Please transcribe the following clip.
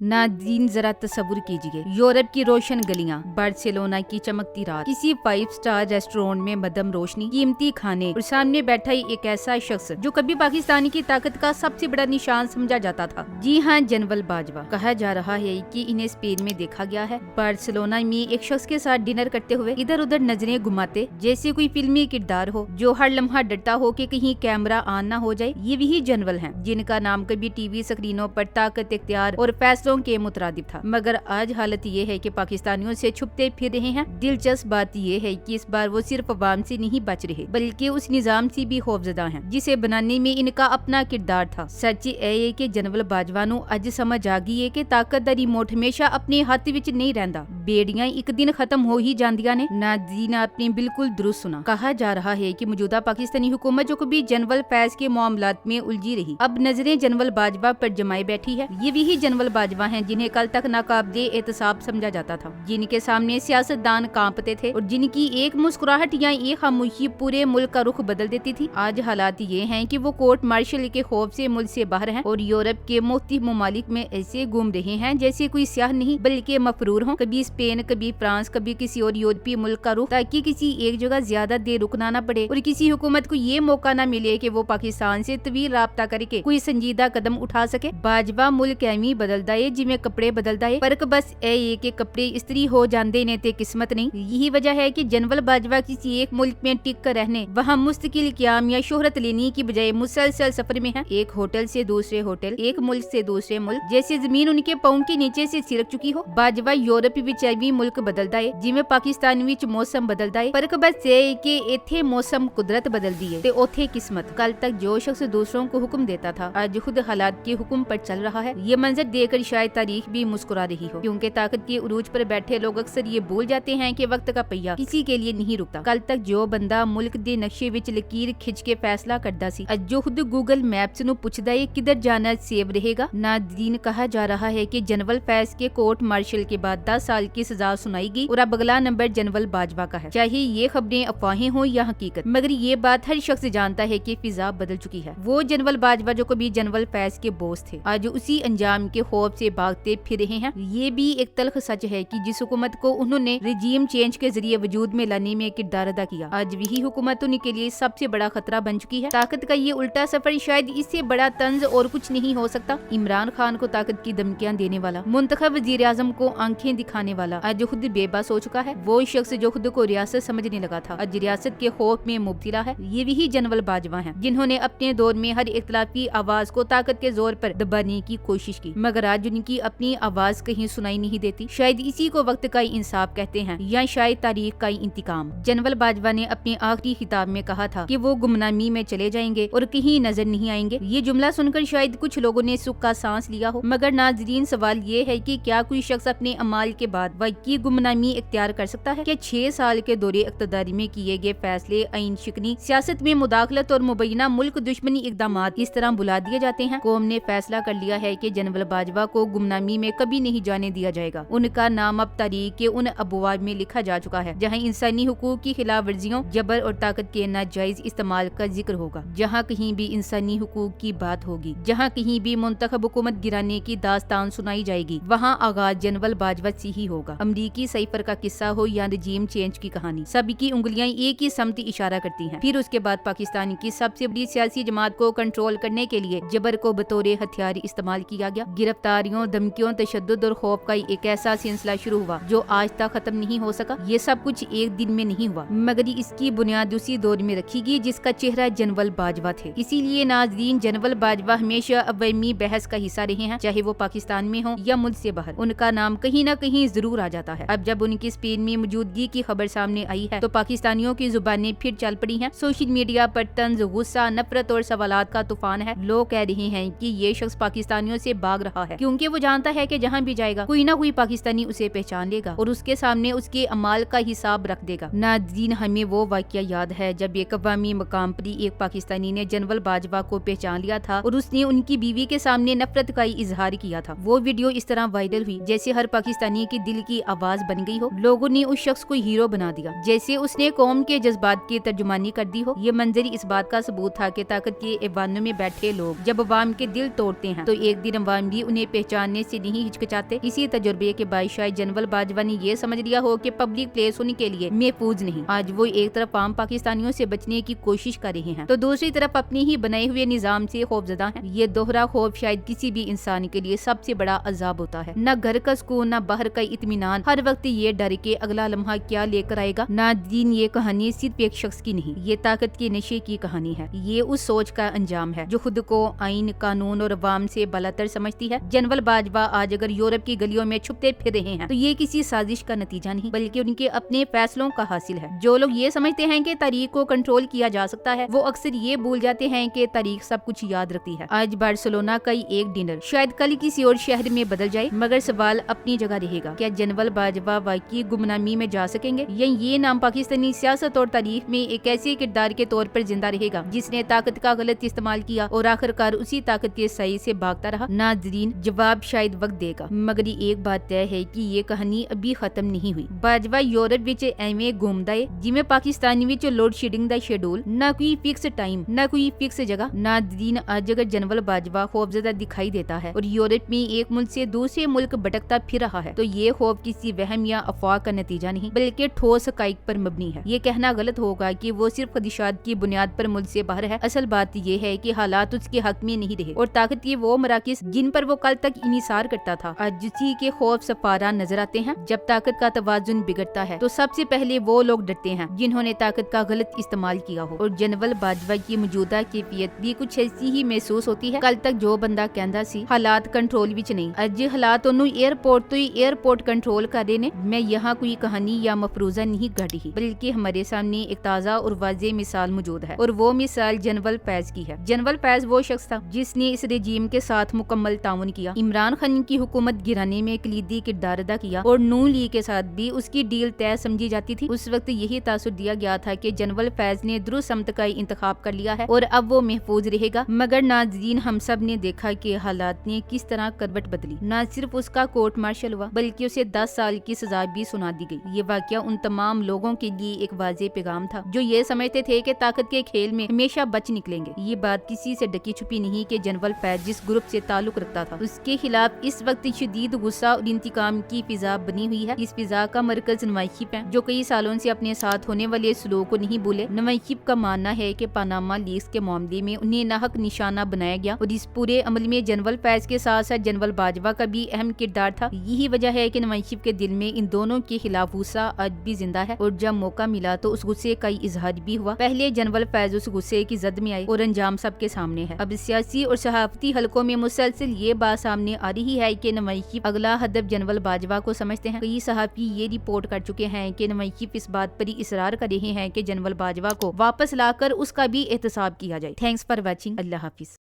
नाज़रीन जरा तसव्वुर कीजिए, यूरोप की रोशन गलियां, बार्सिलोना की चमकती रात, किसी 5 स्टार रेस्टोरेंट में मदम रोशनी, कीमती खाने और सामने बैठा ही एक ऐसा शख्स जो कभी पाकिस्तानी की ताकत का सबसे बड़ा निशान समझा जाता था। जी हाँ, जनरल बाजवा। कहा जा रहा है कि इन्हें स्पेन में देखा गया है, बार्सिलोना में एक शख्स के साथ डिनर करते हुए इधर उधर नजरें घुमाते जैसे कोई फिल्मी किरदार हो जो हर लम्हा डरता हो कि कहीं कैमरा ऑन ना हो जाए। ये वही जनरल हैं जिनका नाम कभी टीवी स्क्रीनों पर ताकत, इख्तियार और फैसलों के मुतरादिफ था, मगर आज हालत ये है कि पाकिस्तानियों से छुपते फिर रहे हैं। दिलचस्प बात ये है कि इस बार वो सिर्फ अवाम से नहीं बच रहे बल्कि उस निजाम से भी खौफजदा हैं जिसे बनाने में इनका अपना किरदार था। सच है कि जनरल बाजवा नूं अज समझ आ गई है कि ताकत दा रिमोट हमेशा अपने हाथ विच नहीं रहंदा, बेड़ियां एक दिन खत्म हो ही जांदियां ने। नाज़रीन, आपने बिल्कुल दुरुस्त सुना। कहा जा रहा है कि मौजूदा पाकिस्तानी हुकूमत जो कभी जनरल फैज के मामलात में उलझी रही, अब नजरें जनरल बाजवा पर जमाए बैठी है। ये वही जनरल बाजवा हैं जिन्हें कल तक नाकाबिले एहतसाब समझा जाता था, जिनके सामने सियासतदान कांपते थे और जिनकी एक मुस्कुराहट या एक खामोशी पूरे मुल्क का रुख बदल देती थी। आज हालात ये हैं कि वो कोर्ट मार्शल के खौफ से मुल्क से बाहर हैं और यूरोप के मुख्तलिफ ममालिक में ऐसे घूम रहे हैं जैसे कोई सियाह नहीं बल्कि मफरूर हों, कभी स्पेन, कभी फ्रांस, कभी किसी और यूरोपीय मुल्क का रुख, ताकि किसी एक जगह ज्यादा देर रुकना न पड़े और किसी हुकूमत को ये मौका न मिले कि वो पाकिस्तान से तवील राब्ता करके कोई संजीदा कदम उठा सके। बाजवा मुल्क एवं बदलदा है जिवें कपड़े बदलदा है, फर्क बस ये कि कपड़े इस्त्री हो जाते ने ते किस्मत नहीं। यही वजह है कि जनरल बाजवा किसी एक मुल्क में टिक कर रहने, वहाँ मुस्तकिल क़याम या शोहरत लेने की बजाय मुसलसल सफर में है, एक होटल से दूसरे होटल, एक मुल्क से दूसरे मुल्क, जैसे जमीन उनके पाँव के नीचे से सिरक चुकी हो। बाजवा यूरोप विच भी मुल्क बदलदा है जिवें पाकिस्तान विच मौसम बदलदा है, फर्क बस ये कि इत्थे मौसम कुदरत बदलदी है ते ओथे किस्मत। कल तक जो शख्स दूसरों को हुक्म देता था आज खुद हालात के हुक्म पर चल रहा है। ये मंजर देखकर शायद तारीख भी मुस्कुरा रही हो, क्योंकि ताकत के उरूज पर बैठे लोग अक्सर ये भूल जाते हैं कि वक्त का पहिया किसी के लिए नहीं रुकता। कल तक जो बंदा मुल्क दे नक्शे विच लकीर खिंच के फैसला करदा सी, अज जो खुद गूगल मैप्स नू पुछदा है किधर जाना सेव रहेगा। नाज़रीन, कहा जा रहा है कि जनरल फैज के कोर्ट मार्शल के बाद 10 साल की सजा सुनाई गई और अब अगला नंबर जनरल बाजवा का है। चाहे ये खबरें अफवाहें हो या हकीकत, मगर ये बात हर शख्स जानता है कि फिजा बदल चुकी है। वो जनरल बाजवा जो कभी जनरल फैज के बोस थे आज उसी अंजाम के खौफ से भागते फिर रहे हैं। ये भी एक तल्ख सच है कि जिस हुकूमत को उन्होंने रिजीम चेंज के जरिए वजूद में लाने में किरदार अदा किया, आज वही हुकूमत उनके लिए सबसे बड़ा खतरा बन चुकी है। ताकत का ये उल्टा सफर शायद इससे बड़ा तंज और कुछ नहीं हो सकता। इमरान खान को ताकत की धमकियां देने वाला, मुंतखब वजीर आजम को आंखें दिखाने वाला आज खुद बेबस हो चुका है। वो शख्स जो खुद को रियासत समझने लगा था आज रियासत के खौफ में मुब्तला है। ये वही जनरल बाजवा हैं जिन्होंने अपने दौर में हर इख्तलाफी आवाज को ताकत के जोर पर दबाने की कोशिश की, मगर आज उनकी अपनी आवाज कहीं सुनाई नहीं देती। शायद इसी को वक्त का इंसाफ कहते हैं या शायद तारीख का इंतकाम। जनरल बाजवा ने अपने आखिरी खिताब में कहा था कि वो गुमनामी में चले जाएंगे और कहीं नजर नहीं आएंगे। ये जुमला सुनकर शायद कुछ लोगों ने सुख का सांस लिया हो, मगर नाज़रीन, सवाल ये है कि क्या कोई शख्स अपने अमाल के बाद वाकई गुमनामी इख्तियार कर सकता है? क्या 6 साल के दौरे इक़्तिदार में किए गए फैसले आइन शिकनी, सियासत में मुदाखलत और मुबैना मुल्क दुश्मनी इक़दामात इस तरह बुला दिए जाते हैं? कौम ने फैसला कर लिया है कि जनरल बाजवा को गुमनामी में कभी नहीं जाने दिया जाएगा। उनका नाम अब तारीख के उन अबवाब में लिखा जा चुका है जहाँ इंसानी हुकूक की खिलाफ वर्जियों, जबर और ताकत के नाजायज इस्तेमाल का जिक्र होगा। जहाँ कहीं भी इंसानी हुकूक की बात होगी, जहाँ कहीं भी मुंतखब हुकूमत गिराने की दास्तान सुनाई जाएगी, वहाँ आगाज जनरल बाजवा से ही होगा। अमरीकी सैफर का किस्सा हो या रजीम चेंज की कहानी, सबकी उंगलियां एक ही समत इशारा करती हैं। फिर उसके बाद पाकिस्तान की सबसे बड़ी सियासी जमात को कंट्रोल करने के लिए जबर को बतौर हथियार इस्तेमाल किया गया। गिरफ्तारियों, धमकियों, तशद्दुद और खौफ का एक ऐसा सिलसिला शुरू हुआ जो आज तक खत्म नहीं हो सका। ये सब कुछ एक दिन में नहीं हुआ, मगर इसकी बुनियाद उसी दौर में रखी गई जिसका चेहरा जनरल बाजवा थे। इसीलिए नाज़रीन, जनरल बाजवा हमेशा अवामी बहस का हिस्सा रहे हैं, चाहे वो पाकिस्तान में हो या मुल्क से बाहर। उनका नाम कहीं न कहीं जरूर आ जाता है। अब जब उनकी स्पेन में मौजूदगी की खबर सामने आई है तो पाकिस्तानियों की जुबानें फिर चल पड़ी हैं। सोशल मीडिया पर तंज, गुस्सा, नफरत और सवालात का तूफान है। लोग कह रहे हैं कि ये शख्स पाकिस्तानियों से भाग रहा है क्योंकि वो जानता है कि जहाँ भी जाएगा कोई ना कोई पाकिस्तानी उसे पहचान लेगा और उसके सामने उसके अमाल का हिसाब रख देगा। नाज़रीन, हमें वो वाकया याद है जब एक अवामी मकाम पर एक पाकिस्तानी ने जनरल बाजवा को पहचान लिया था और उसने उनकी बीवी के सामने नफरत का इजहार किया था। वो वीडियो इस तरह वायरल हुई जैसे हर पाकिस्तानी की दिल की आवाज बन गई हो। लोगों ने उस शख्स को हीरो बना दिया, जैसे उसने कौम के जज्बात की तर्जुमानी कर दी हो। ये मंजर इस बात का सबूत था कि ताकत के ऐवानों में बैठे लोग जब अवाम के दिल तोड़ते हैं तो एक दिन अवाम भी उन्हें पहचानने से नहीं हिचकिचाते। इसी तजुर्बे के बाद शायद जनरल बाजवा ने ये समझ लिया हो कि पब्लिक प्लेस उनके लिए महफूज नहीं। आज वो एक तरफ आम पाकिस्तानियों से बचने की कोशिश कर रहे हैं तो दूसरी तरफ अपने ही बनाए हुए निजाम से खौफजदा हैं। ये दोहरा खौफ शायद किसी भी इंसान के लिए सबसे बड़ा अजाब होता है। न घर का सुकून, न बाहर का इत्मीनान, हर वक्त ये डर के अगला लम्हा क्या लेकर आएगा। नाज़रीन, ये कहानी सिर्फ एक शख्स की नहीं, ये ताकत के नशे की कहानी है। ये उस सोच का अंजाम है जो खुद को आइन, कानून और अवाम से बलातर समझती है। जनरल बाजवा आज अगर यूरोप की गलियों में छुपते फिर रहे हैं तो ये किसी साजिश का नतीजा नहीं बल्कि उनके अपने फैसलों का हासिल है। जो लोग ये समझते हैं कि तारीख को कंट्रोल किया जा सकता है वो अक्सर ये भूल जाते हैं कि तारीख सब कुछ याद रखती है। आज बार्सिलोना का एक डिनर शायद कल किसी और शहर में बदल जाए, मगर सवाल अपनी जगह रहेगा, क्या जनरल बाजवा वाकई गुमनामी में जा सकेंगे या ये नाम पाकिस्तानी सियासत और तारीख में एक ऐसे किरदार के तौर पर जिंदा रहेगा जिसने ताकत का गलत इस्तेमाल किया और आखिरकार उसी ताकत के सही से भागता रहा। नाज़रीन, जवाब शायद वक्त देगा, मगर एक बात तय है कि ये कहानी अभी खत्म नहीं हुई। बाजवा यूरोप विच एवें घूमदा है जिवें पाकिस्तान विच लोड शेडिंग दा शेड्यूल, ना कोई फिक्स टाइम, ना कोई फिक्स जगह। नाज़रीन, आज अगर जनरल बाजवा खौफजदा दिखाई देता है और यूरोप में एक मुल्क से दूसरे मुल्क भटकता फिर रहा है तो ये खौफ किसी वहम या अफवाह का नतीजा नहीं बल्कि ठोस हकाइक पर मबनी है। ये कहना गलत होगा कि वो सिर्फ खदशात की बुनियाद पर मुल्क से बाहर है। असल बात ये है कि हालात उसके हक में नहीं रहे और ताकत के वो मराकिज जिन पर वो कल तक इनिसार करता था आज उसी के खौफ सफारा नजर आते हैं। जब ताकत का तवाजुन बिगड़ता है तो सबसे पहले वो लोग डरते हैं जिन्होंने ताकत का गलत इस्तेमाल किया हो। और जनरल बाजवा की मौजूदा कैफियत भी कुछ ऐसी ही महसूस होती है। कल तक जो बंदा कहता सी हालात कंट्रोल विच नहीं, अज हालात ओनू एयरपोर्ट तो ही एयरपोर्ट कंट्रोल कर रहे ने। मैं यहाँ कोई कहानी या मफरूजा नहीं गढ़ रही बल्कि हमारे सामने एक ताज़ा और वाज़ेह मिसाल मौजूद है और वो मिसाल जनरल फैज की है। जनरल फैज वो शख्स था जिसने इस रजीम के साथ मुकम्मल ताउन किया, इमरान खान की हुकूमत गिराने में कलीदी किरदार अदा किया और नून लीग के साथ भी उसकी डील तय समझी जाती थी। उस वक्त यही तासुर दिया गया था कि जनरल फैज ने दुरुस्त समत का इंतखाब कर लिया है और अब वो महफूज रहेगा। मगर नाज़रीन, हम सब ने देखा कि हालात ने किस तरह करवट बदली। न सिर्फ उसका कोर्ट मार्शल हुआ बल्कि उसे 10 साल की सजा भी सुना दी गई। ये वाकया उन तमाम लोगों के लिए एक वाज़ेह पैगाम था जो ये समझते थे कि ताकत के खेल में हमेशा बच निकलेंगे। ये बात किसी से ढकी छुपी नहीं कि जनरल फैज जिस ग्रुप से ताल्लुक रखता था उसके खिलाफ इस वक्त शदीद गुस्सा और इंतकाम की फिजा बनी हुई है। इस फिजा का मरकज नवाइशिप है जो कई सालों से अपने साथ होने वाले सलूक को नहीं भूले। नवाइशिप का मानना है कि पनामा लीक्स के मामले में उन्हें नाहक निशाना बनाया गया और इस पूरे अमल में जनरल फैज के साथ साथ जनरल बाजवा का भी अहम किरदार था। यही वजह है कि नवाइशिप के दिल में इन दोनों के खिलाफ गुस्सा आज भी जिंदा है और जब मौका मिला तो उस गुस्से का इजहार भी हुआ। पहले जनरल फैज उस गुस्से की जद में आए और अंजाम सबके सामने है। अब सियासी और सहाफती हलकों में मुसलसल ये बात सामने आ रही है कि नवाइशिप अगला हदफ जनरल बाजवा को समझते हैं। कई सहाफी ये रिपोर्ट कर चुके हैं कि नवाइशिप इस बात पर इसरार कर रहे हैं कि जनरल बाजवा को वापस लाकर उसका भी एहतसाब किया जाए। Thanks for watching. Allah Hafiz.